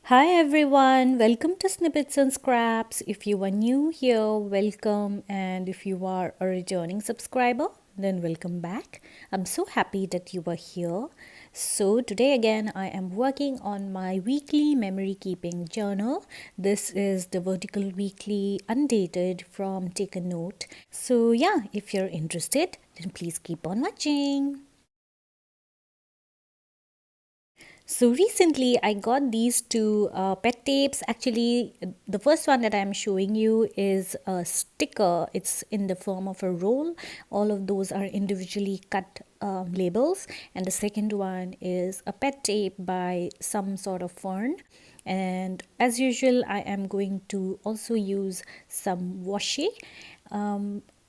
Hi everyone, welcome to Snippets and Scraps. If you are new here, welcome, and if you are a returning subscriber, then welcome back. I'm so happy that you are here. So, today again, I am working on my weekly memory keeping journal. This is the Vertical Weekly Undated from Take a Note. So, yeah, if you're interested, then please keep on watching. So recently, I got these two pet tapes. Actually, the first one that I'm showing you is a sticker. It's in the form of a roll. All of those are individually cut labels. And the second one is a pet tape by some sort of fern. And as usual, I am going to also use some washi.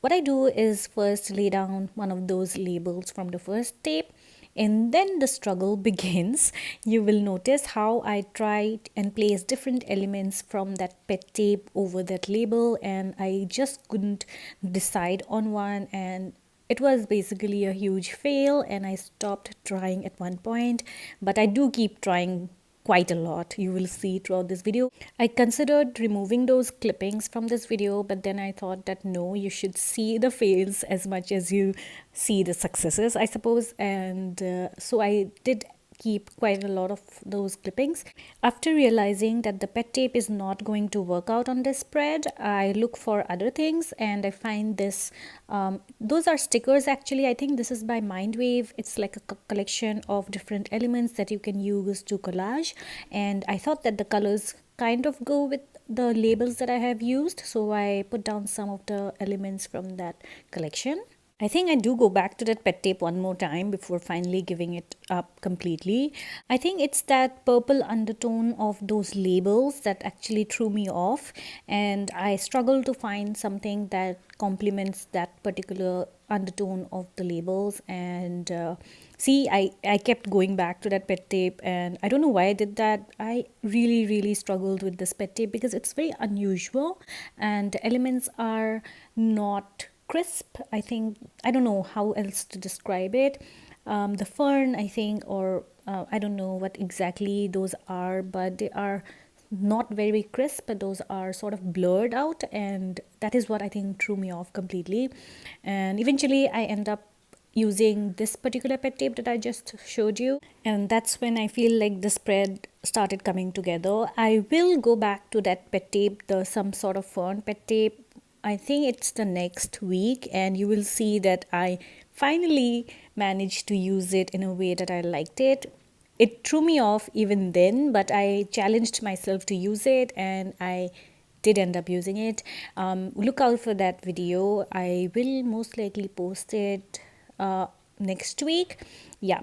What I do is first lay down one of those labels from the first tape, and then the struggle begins. You will notice how I tried and placed different elements from that pet tape over that label, and I just couldn't decide on one. And it was basically a huge fail, and I stopped trying at one point, but I do keep trying quite a lot. You will see throughout this video. I considered removing those clippings from this video, but then I thought that no, you should see the fails as much as you see the successes, I suppose. And so I did keep quite a lot of those clippings. After realizing that the pet tape is not going to work out on this spread, I look for other things and I find this. Those are stickers actually. I think this is by Mindwave. It's like a collection of different elements that you can use to collage. And I thought that the colors kind of go with the labels that I have used. So I put down some of the elements from that collection. I think I do go back to that pet tape one more time before finally giving it up completely. I think it's that purple undertone of those labels that actually threw me off, and I struggle to find something that complements that particular undertone of the labels. And see, I kept going back to that pet tape, and I don't know why I did that. I really struggled with this pet tape because it's very unusual, and the elements are not crisp. I think I don't know how else to describe it. The fern, I think, or I don't know what exactly those are, but they are not very crisp, but those are sort of blurred out, and that is what I think threw me off completely. And eventually I end up using this particular pet tape that I just showed you, and that's when I feel like the spread started coming together. I will go back to that pet tape, the some sort of fern pet tape. I think it's the next week, and you will see that I finally managed to use it in a way that I liked it. It threw me off even then, but I challenged myself to use it, and I did end up using it. Look out for that video. I will most likely post it next week. Yeah.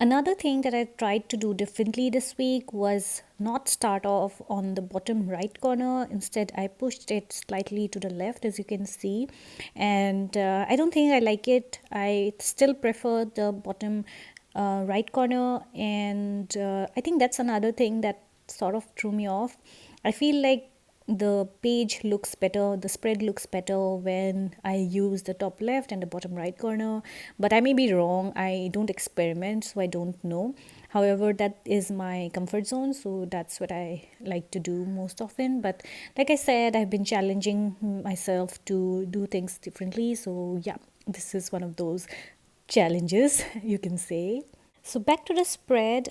Another thing that I tried to do differently this week was not start off on the bottom right corner. Instead, I pushed it slightly to the left, as you can see. And I don't think I like it. I still prefer the bottom right corner. And I think that's another thing that sort of threw me off. I feel like the page looks better, the spread looks better when I use the top left and the bottom right corner, but I may be wrong. I don't experiment, so I don't know. However, that is my comfort zone, so that's what I like to do most often. But like I said, I've been challenging myself to do things differently, so yeah, this is one of those challenges, you can say. So back to the spread.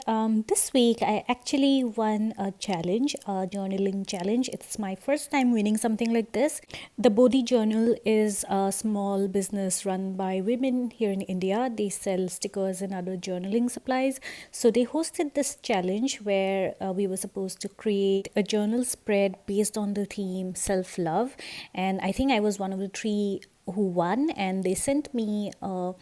This week I actually won a challenge, a journaling challenge. It's my first time winning something like this. The Bodhi Journal is a small business run by women here in India. They sell stickers and other journaling supplies. So they hosted this challenge where we were supposed to create a journal spread based on the theme self-love. And I think I was one of the three who won, and they sent me a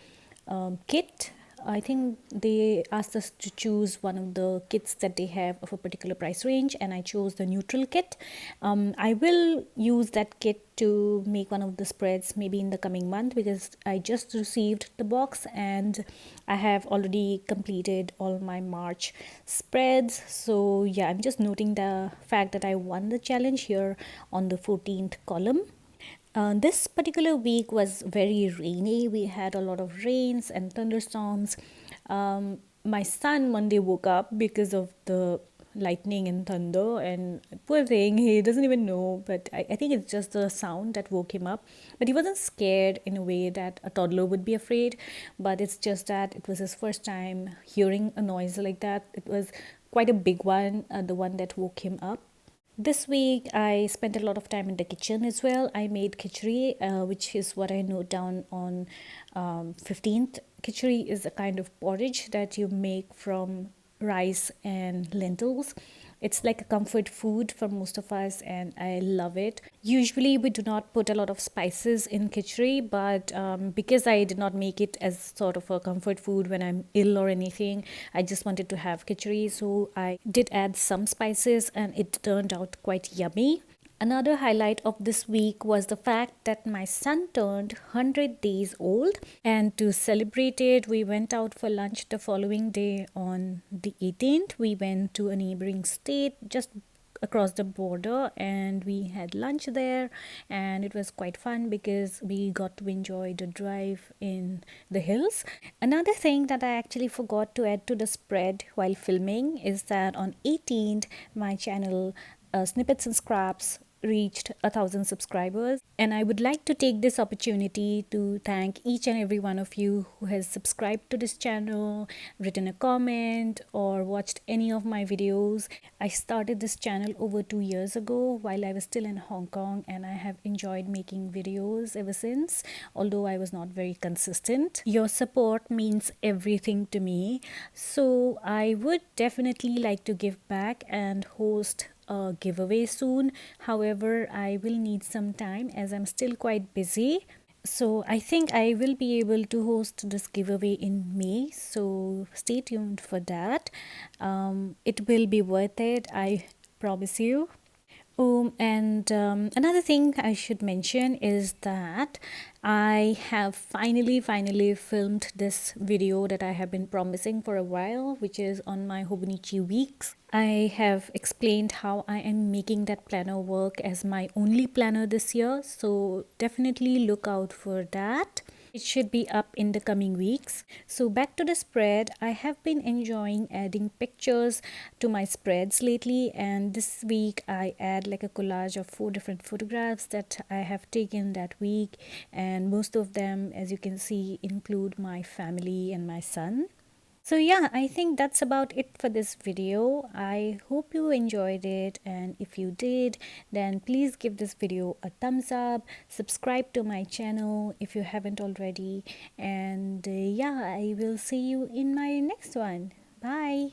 kit. I think they asked us to choose one of the kits that they have of a particular price range, and I chose the neutral kit. I will use that kit to make one of the spreads maybe in the coming month, because I just received the box and I have already completed all my March spreads. So yeah, I'm just noting the fact that I won the challenge here on the 14th column. This particular week was very rainy. We had a lot of rains and thunderstorms. My son one day woke up because of the lightning and thunder, and poor thing, he doesn't even know, but I think it's just the sound that woke him up. But he wasn't scared in a way that a toddler would be afraid, but it's just that it was his first time hearing a noise like that. It was quite a big one, the one that woke him up. This week, I spent a lot of time in the kitchen as well. I made khichdi, which is what I note down on 15th. Khichdi is a kind of porridge that you make from rice and lentils. It's like a comfort food for most of us, and I love it. Usually, we do not put a lot of spices in khichdi, but because I did not make it as sort of a comfort food when I'm ill or anything, I just wanted to have khichdi, so I did add some spices, and it turned out quite yummy. Another highlight of this week was the fact that my son turned 100 days old, and to celebrate it, we went out for lunch the following day on the 18th. We went to a neighboring state just across the border, and we had lunch there, and it was quite fun because we got to enjoy the drive in the hills. Another thing that I actually forgot to add to the spread while filming is that on 18th my channel, Snippets and Scraps, reached 1,000 subscribers, and I would like to take this opportunity to thank each and every one of you who has subscribed to this channel, written a comment, or watched any of my videos. I started this channel over 2 years ago while I was still in Hong Kong, and I have enjoyed making videos ever since, although I was not very consistent. Your support means everything to me, so I would definitely like to give back and host a giveaway soon. However, I will need some time as I'm still quite busy. So I think I will be able to host this giveaway in May. So stay tuned for that. It will be worth it, I promise you. And another thing I should mention is that I have finally filmed this video that I have been promising for a while, which is on my Hobonichi weeks. I have explained how I am making that planner work as my only planner this year, so definitely look out for that. It should be up in the coming weeks. So back to the spread, I have been enjoying adding pictures to my spreads lately, and this week I add like a collage of 4 different photographs that I have taken that week, and most of them, as you can see, include my family and my son. So yeah, I think that's about it for this video. I hope you enjoyed it, and if you did, then please give this video a thumbs up, subscribe to my channel if you haven't already, and yeah, I will see you in my next one. Bye.